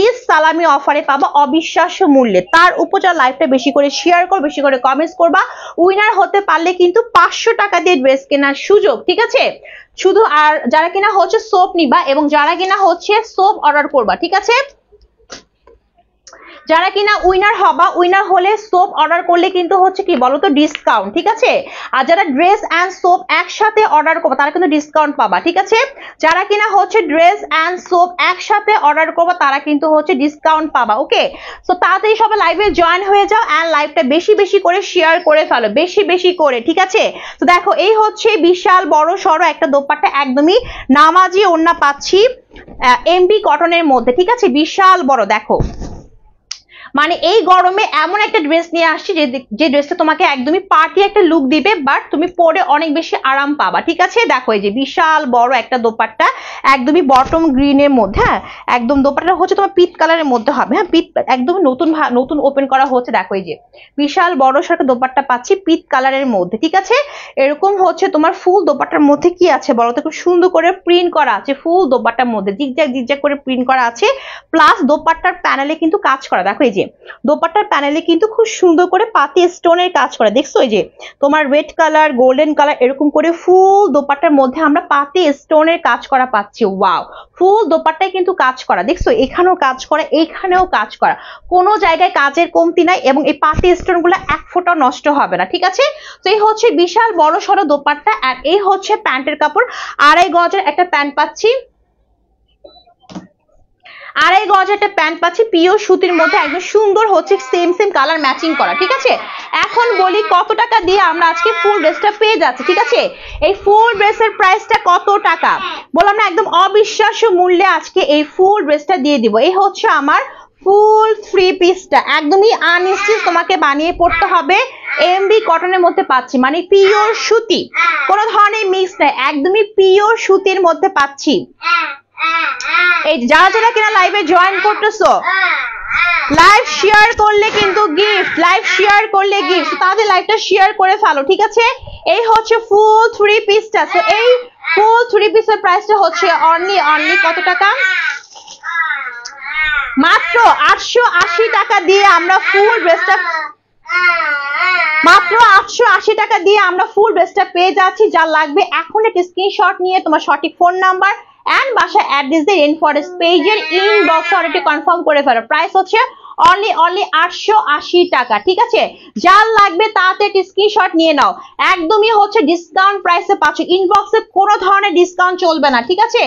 ঈদ সালামি অফারে পাবা অবিশ্বাস্য মূল্যে। তার উপর যা লাইভটা বেশি করে শেয়ার করো, বেশি করে কমেন্টস করবা, উইনার হতে পারলে কিন্তু 500 টাকা দিয়ে ড্রেস কেনার সুযোগ, ঠিক আছে? শুধু আর যারা কিনা হচ্ছে সোপ নিবা এবং যারা কিনা হচ্ছে সোপ অর্ডার করবা, ঠিক আছে? যারা কিনা উইনার হবা, উইনার হলে সোপ অর্ডার করলে কিন্তু হচ্ছে কি বলতো ডিসকাউন্ট, ঠিক আছে? আর যারা ড্রেস এন্ড সোপ একসাথে অর্ডার করবে তারা কিন্তু ডিসকাউন্ট পাবা, ঠিক আছে? যারা কিনা হচ্ছে ড্রেস এন্ড সোপ একসাথে অর্ডার করবে তারা কিন্তু হচ্ছে ডিসকাউন্ট পাবা। ওকে, সো তাড়াতাড়ি সবাই লাইভে জয়েন হয়ে যাও এন্ড লাইভটা বেশি বেশি করে শেয়ার করে ফেলো, বেশি বেশি করে, ঠিক আছে? তো দেখো এই হচ্ছে বিশাল বড় সড়ো একটা দোপাট্টা, একদমই নামাজি ওড়না পাচ্ছি এমবি কটনের মধ্যে, ঠিক আছে? বিশাল বড়, দেখো মানে এই গরমে এমন একটা ড্রেস নিয়ে আসছি যে ড্রেসটা তোমাকে একদমই পার্টি একটা লুক দিবে, বাট তুমি পরে অনেক বেশি আরাম পাবা, ঠিক আছে? দেখো এই যে বিশাল বড় একটা দোপাট্টা, একদমই বটম গ্রিনের মধ্যে। হ্যাঁ, একদম দোপাট্টা হচ্ছে তোমার পিট কালারের মধ্যে হবে। হ্যাঁ, পিট একদম নতুন ওপেন করা হচ্ছে। দেখো এই যে বিশাল বড় সড়ো দোপাট্টা পাচ্ছি পিট কালারের মধ্যে, ঠিক আছে? এরকম হচ্ছে তোমার ফুল দোপাট্টার মধ্যে কি আছে বলো তো? খুব সুন্দর করে প্রিন্ট করা আছে ফুল দোপাট্টার মধ্যে, জিগজ্যাগ করে প্রিন্ট করা আছে, প্লাস দোপাট্টার প্যানেলে কিন্তু কাজ করা। দেখো এই যে দোপাট্টার প্যানেলে কিন্তু খুব সুন্দর করে পাতি স্টোনের কাজ করা, দেখছো? এই যে তোমার রেড কালার, গোল্ডেন কালার, এরকম করে ফুল দোপাট্টার মধ্যে আমরা পাতি স্টোনের কাজ করা পাচ্ছি। ওয়াও, ফুল দোপাট্টায় কিন্তু কাজ করা, দেখছো? এখানেও কাজ করা, এইখানেও কাজ করা, কোনো জায়গায় কাজের কমতি নাই এবং এই পাতি স্টোন গুলো এক ফোঁটা নষ্ট হবে না, ঠিক আছে? তো এই হচ্ছে বিশাল বড় সড়ো দোপাট্টা, আর এই হচ্ছে প্যান্টের কাপড়। 2.5 গজের একটা প্যান্ট পাচ্ছি, 2.5 গজ একটা প্যান্ট পাচ্ছি পিওর সুতির মধ্যে, একদম সুন্দর হচ্ছে সেম কালার ম্যাচিং করা, ঠিক আছে? এখন বলি কত টাকা দিয়ে আমরা আজকে ফুল ড্রেসটা পেয়ে যাচ্ছি, ঠিক আছে? এই ফুল ড্রেসের প্রাইসটা কত টাকা বললাম না, একদম অবিশ্বাস্য মূল্যে আজকে এই ফুল ড্রেসটা দিয়ে দিব। এই হচ্ছে আমার ফুল 3 পিসটা একদমই আনস্টিচ তোমাকে বানিয়ে পড়তে হবে। এমবি কটনের মধ্যে পাচ্ছি, মানে পিওর সুতি, কোনো ধরনের মিক্স নাই, একদমই পিওর সুতির মধ্যে পাচ্ছি। এই যারা যারা কিনা লাইভে জয়েন করতেছো, লাইভ শেয়ার করলে কিন্তু গিফট, লাইভ শেয়ার করলে গিফট, তাদের লাইভটা শেয়ার করে ফেলো, ঠিক আছে? এই হচ্ছে ফুল 3 পিসটা। তো এই ফুল 3 পিসের প্রাইসটা হচ্ছে অনলি কত টাকা? মাত্র 880 টাকা দিয়ে আমরা ফুল ড্রেসটা, মাত্র 880 টাকা দিয়ে আমরা ফুল ড্রেসটা পেয়ে যাচ্ছি। যা লাগবে এখন একটা স্ক্রিনশট নিয়ে তোমার সঠিক ফোন নাম্বার এন্ড বাসা অ্যাড্রেস দিয়ে রেইনফরেস্ট পেজের ইনবক্সে অর্ডারটি কনফার্ম করে ফেলো। প্রাইস হচ্ছে অনলি 880 টাকা, ঠিক আছে? যার লাগবে তাতে একটা স্ক্রিনশট নিয়ে নাও। একদমই হচ্ছে ডিসকাউন্ট প্রাইসে পাচ্ছ, ইনবক্সে কোনো ধরনের ডিসকাউন্ট চলবে না, ঠিক আছে?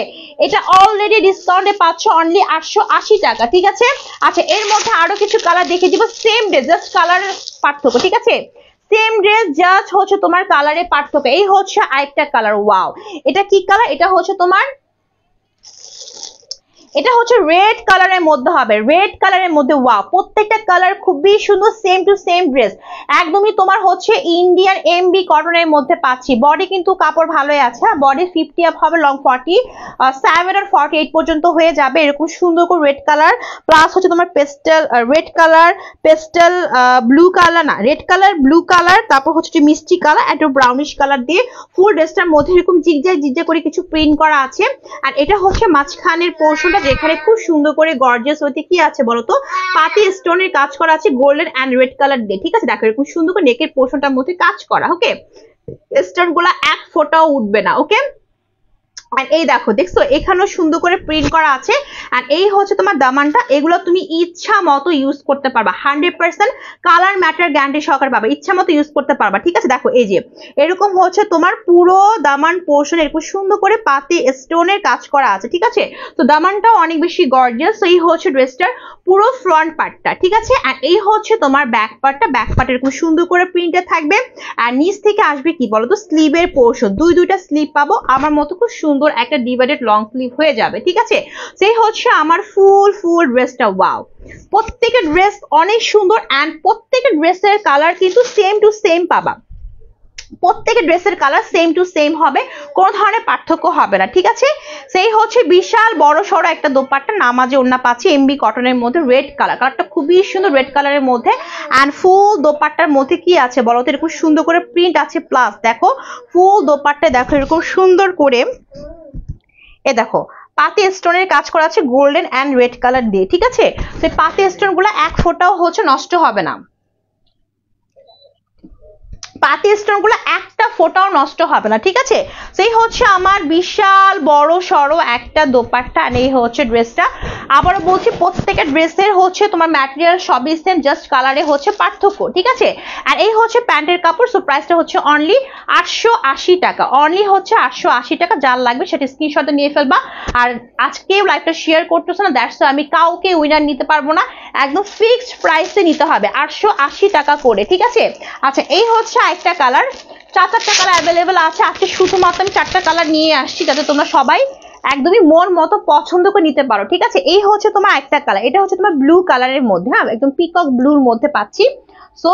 এটা অলরেডি ডিসকাউন্টে পাচ্ছ অনলি 880 টাকা, ঠিক আছে? আচ্ছা, এর মধ্যে আরো কিছু কালার দেখিয়ে দিব, সেম ড্রেস, জাস্ট কালারের পার্থক্য, ঠিক আছে? সেম ড্রেস, জাস্ট হচ্ছে তোমার কালারের পার্থক্য। এই হচ্ছে আরেকটা কালার, ওয়াও, এটা কি কালার? এটা হচ্ছে তোমার, এটা হচ্ছে রেড কালারের মধ্যে হবে, রেড কালারের মধ্যে। ওয়াও, প্রত্যেকটা কালার খুবই সুন্দর, সেম টু সেম ড্রেস, একদমই তোমার হচ্ছে ইন্ডিয়ান এমবি কটনের মধ্যে পাচ্ছি। বডি কিন্তু কাপড় ভালোই আছে, বডি 50 আপ হবে, লং 47 আর 48 পর্যন্ত হয়ে যাবে। এরকম সুন্দর করে রেড কালার, প্লাস হচ্ছে তোমার pastel red colour, pastel blue colour, না রেড কালার, ব্লু কালার, তারপর হচ্ছে মিষ্টি কালার, একটা ব্রাউনিশ কালার দিয়ে ফুল ড্রেসটার মধ্যে এরকম জিগজাগ জিগজাগ করে কিছু প্রিন্ট করা আছে। আর এটা হচ্ছে মাঝখানের পোর্শনটা, যেখানে খুব সুন্দর করে গর্জিয়াস হতে কি আছে বলতো, পাতি স্টোনের কাজ করা আছে গোল্ডেন এন্ড রেড কালার দিয়ে, ঠিক আছে? দেখো এরকম সুন্দর করে নেকের পোর্শনটার মধ্যে কাজ করা, ওকে? স্টোন গুলা এক ফোঁটাও উঠবে না, ওকে? আর এই দেখো, দেখছো এখানেও সুন্দর করে প্রিন্ট করা আছে। আর এই হচ্ছে তোমার দামানটা, এগুলো তুমি ইচ্ছা মতো ইউজ করতে পারবা, 100% কালার ম্যাটার গ্যারান্টি সহকারে পাবা, ইচ্ছা মতো ইউজ করতে পারবা, ঠিক আছে? দেখো এই যে এরকম হচ্ছে তোমার পুরো দামান পোর্শন এরকম সুন্দর করে পাতি স্টোনের কাজ করা আছে, ঠিক আছে? তো দামানটাও অনেক বেশি গর্জিয়াস। এই হচ্ছে ড্রেসটার পুরো ফ্রন্ট পার্টটা, ঠিক আছে? আর এই হচ্ছে তোমার ব্যাক পার্টটা, ব্যাক পার্ট এরকম সুন্দর করে প্রিন্টেড থাকবে। আর নিচ থেকে আসবে কি বলতো, স্লিভের পোর্শন, দুইটা স্লিভ পাবো, আমার মতো খুব সুন্দর একটা ডিভাইডেড লং স্লিভ হয়ে যাবে, ঠিক আছে? সেই হচ্ছে আমার ফুল ড্রেসটা। ওয়াও, প্রত্যেকটা ড্রেস অনেক সুন্দর এন্ড প্রত্যেকটা ড্রেসের কালার কিন্তু সেম টু সেম পাবা, প্রত্যেকটা ড্রেসের কালার সেম টু সেম হবে, কোনো ধরনের পার্থক্য হবে না, ঠিক আছে? সেই হচ্ছে বিশাল বড় সড়ো একটা দোপাট্টা, নামাজে ওড়না পাচ্ছি এমবি কটনের মধ্যে, রেড কালার, কালারটা খুবই সুন্দর রেড কালারের মধ্যে। এন্ড ফুল দোপাট্টার মধ্যে কি আছে বলতো, এরকম সুন্দর করে প্রিন্ট আছে, প্লাস দেখো ফুল দোপাট্টা দেখো এরকম সুন্দর করে এ দেখো পাতি স্টোনের কাজ করা আছে গোল্ডেন এন্ড রেড কালার দিয়ে, ঠিক আছে? সেই পাতি স্টোন গুলো এক ফোঁটাও হচ্ছে নষ্ট হবে না, পাতি স্টোন গুলো একটা ফোঁটাও নষ্ট হবে না, ঠিক আছে? সেই হচ্ছে আমার বিশাল বড় সড়ো একটা দোপাট্টা। আর এই হচ্ছে ড্রেসটা, আবারও বলছি প্রত্যেকটা ড্রেসের হচ্ছে তোমার ম্যাটেরিয়াল সবই সেম, জাস্ট কালারে হচ্ছে পার্থক্য, ঠিক আছে? আর এই হচ্ছে প্যান্টের কাপড়। সো প্রাইসটা হচ্ছে অনলি 880 টাকা, অনলি হচ্ছে 880 টাকা। যার লাগবে সেটা স্ক্রিনশটে নিয়ে ফেলবা। আর আজকে লাইভটা শেয়ার করতেছে না, দ্যাটস আমি কাউকে উইনার নিতে পারবো না, একদম ফিক্সড প্রাইসে নিতে হবে 880 টাকা করে, ঠিক আছে? আচ্ছা, এই হচ্ছে একটা কালার, 4টা কালার অ্যাভেলেবেল আছে আজকে, শুধুমাত্র আমি 4টা কালার নিয়ে আসছি যাতে তোমরা সবাই একদমই মন মতো পছন্দ করে নিতে পারো, ঠিক আছে? এই হচ্ছে তোমার একটা কালার, এটা হচ্ছে তোমার ব্লু কালারের মধ্যে, হ্যাঁ একদম পিকক ব্লুর মধ্যে পাচ্ছি। সো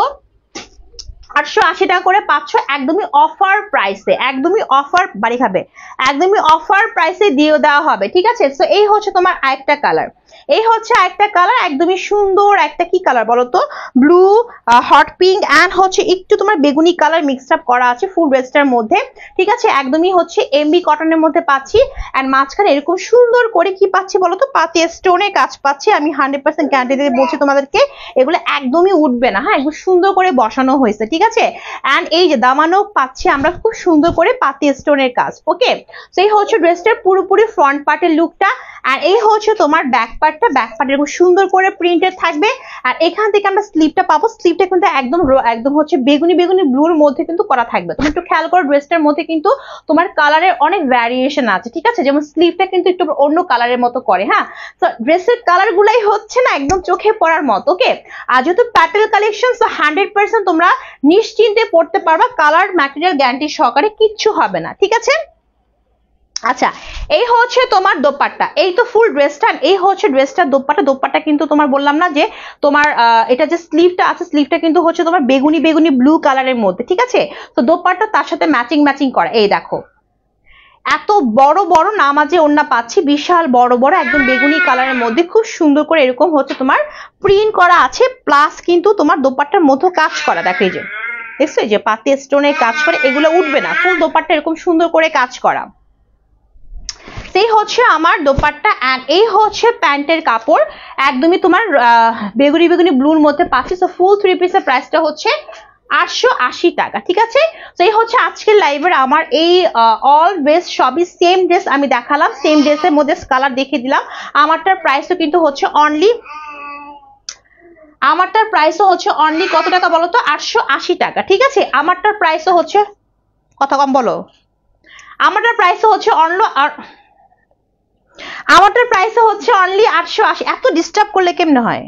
880 টাকা করে পাচ্ছ একদমই অফার প্রাইসে, একদমই অফার, বাড়ি খাবে, একদমই অফার প্রাইসে দিয়ে দেওয়া হবে, ঠিক আছে? সো এই হচ্ছে তোমার আরেকটা কালার, এই হচ্ছে একটা কালার, একদমই সুন্দর একটা কি কালার বলতো, ব্লু, হট পিঙ্ক এন্ড হচ্ছে একটু তোমার বেগুনি কালার মিক্সড আপ করা আছে ফুল ড্রেসটার মধ্যে, ঠিক আছে? একদমই হচ্ছে এমবি কটনের মধ্যে পাচ্ছি। এন্ড মাঝখানে এরকম সুন্দর করে কি পাচ্ছি বলতো, পাতি স্টোনের কাজ পাচ্ছি। আমি 100% গ্যারান্টি দিয়ে বলছি তোমাদেরকে, এগুলো একদমই উঠবে না, হ্যাঁ এগুলো সুন্দর করে বসানো হয়েছে, ঠিক আছে? এন্ড এই যে দামানো পাচ্ছি আমরা খুব সুন্দর করে পাতি স্টোনের কাজ, ওকে? সেই হচ্ছে ড্রেসটার পুরোপুরি ফ্রন্ট পার্টের লুকটা। আর এই হচ্ছে তোমার ব্যাক পার্টটা, ব্যাক পার্ট এরকম সুন্দর করে প্রিন্টেড থাকবে। আর এখান থেকে আমরা স্লিভটা পাবো, স্লিভটা কিন্তু একদম হচ্ছে বেগুনি ব্লুর মধ্যে কিন্তু করা থাকবে। তুমি একটু খেয়াল করো, ড্রেসটার মধ্যে কিন্তু তোমার কালারের অনেক ভ্যারিয়েশন আছে, ঠিক আছে? যেমন স্লিভটা কিন্তু একটু অন্য কালারের মতো করে, হ্যাঁ? তো ড্রেসের কালার গুলাই হচ্ছে না একদম চোখে পড়ার মতো, ওকে? আর যেহেতু প্যাটেল কালেকশন, সো 100% তোমরা নিশ্চিন্তে পড়তে পারবা, কালার ম্যাটেরিয়াল গ্যারান্টি সহকারে, কিচ্ছু হবে না, ঠিক আছে? আচ্ছা, এই হচ্ছে তোমার দোপাট্টা, এই তো ফুল ড্রেসটা, এই হচ্ছে ড্রেসটার দোপাট্টা। দোপাট্টা কিন্তু তোমার বললাম না যে তোমার এটা যে স্লিভটা আছে, স্লিভটা কিন্তু হচ্ছে তোমার বেগুনি বেগুনি ব্লু কালারের মধ্যে, ঠিক আছে। তো দোপাট্টা তার সাথে ম্যাচিং ম্যাচিং করা, এই দেখো এত বড় বড় নামাজে ওড়না পাচ্ছি, বিশাল বড় বড় একদম বেগুনি কালারের মধ্যে খুব সুন্দর করে এরকম হচ্ছে তোমার প্রিন্ট করা আছে, প্লাস কিন্তু তোমার দোপাট্টার মধ্যে কাজ করা, দেখো এই যে দেখছো এই যে পাতি স্টোনের কাজ করে, এগুলো উঠবে না, ফুল দোপাট্টা এরকম সুন্দর করে কাজ করা। সেই হচ্ছে আমার দোপাট্টা, এন্ড এই হচ্ছে প্যান্টের কাপড়, একদমই তোমার বেগুনি বেগুনি ব্লুর মধ্যে পাচ্ছি। সো ফুল থ্রি পিসের প্রাইসটা হচ্ছে 880 টাকা, ঠিক আছে। তো এই হচ্ছে আজকের লাইভের আমার এই অল ড্রেস, সবই সেম ড্রেস আমি দেখালাম, সেম ড্রেসের মধ্যে কালার দেখিয়ে দিলাম। আমারটার প্রাইসও কিন্তু হচ্ছে অনলি, আমারটার প্রাইসও হচ্ছে অনলি কত টাকা বলো তো, 880 টাকা, ঠিক আছে। আমারটার প্রাইসও হচ্ছে কত, কম বলো, আমারটার প্রাইসও হচ্ছে আমারটার প্রাইসও হচ্ছে অনলি 880। এত ডিস্টার্ব করলে কেমনে হয়?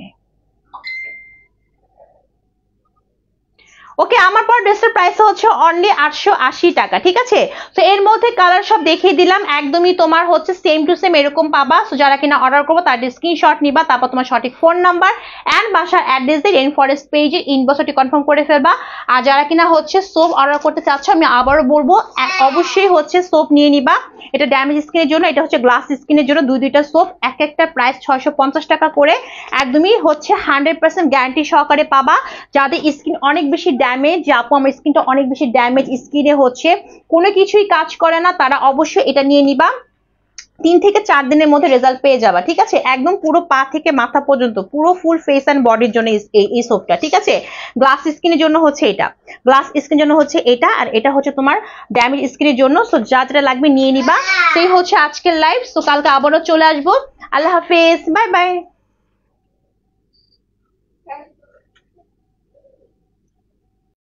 ওকে, আমার পর ড্রেসের প্রাইস হচ্ছে অনলি 880 টাকা, ঠিক আছে। তো এর মধ্যে কালার সব দেখিয়ে দিলাম, একদমই তোমার হচ্ছে সেম টু সেম এরকম পাবা। সো যারা কিনা অর্ডার করবো তাদের স্ক্রিনশট নিবা, তারপর তোমার সঠিক ফোন নাম্বার এন্ড বাসার অ্যাড্রেস দিয়ে রেইন ফরেস্ট পেজে ইনবক্সটি কনফার্ম করে ফেলবা। আর যারা কিনা হচ্ছে সোপ অর্ডার করতে চাচ্ছ, আমি আবারও বলবো অবশ্যই হচ্ছে সোপ নিয়ে নিবা। এটা ড্যামেজ স্কিনের জন্য, এটা হচ্ছে গ্লাস স্কিনের জন্য, দুইটা সোপ এক একটা প্রাইস 650 টাকা করে, একদমই হচ্ছে 100% গ্যারান্টি সহকারে পাবা। যাদের স্কিন অনেক বেশি ড্যামেজ, যে আপু আমার স্কিনটা অনেক বেশি ড্যামেজ, স্কিনে হচ্ছে কোনো কিছুই কাজ করে না, তারা অবশ্যই এটা নিয়ে নিবা। 3 থেকে 4 দিনের মধ্যে রেজাল্ট পেয়ে যাবা, ঠিক আছে। একদম পুরো পা থেকে মাথা পর্যন্ত পুরো ফুল ফেস এন্ড বডির জন্য এই সোপটা, ঠিক আছে। গ্লাস স্কিনের জন্য হচ্ছে এটা, গ্লাস স্কিনের জন্য হচ্ছে এটা, আর এটা হচ্ছে তোমার ড্যামেজ স্কিনের জন্য। সো যা যেটা লাগবে নিয়ে নিবা। সেই হচ্ছে আজকের লাইভ। সো কালকে আবারও চলে আসবো। আল্লাহ হাফেজ, বাই বাই।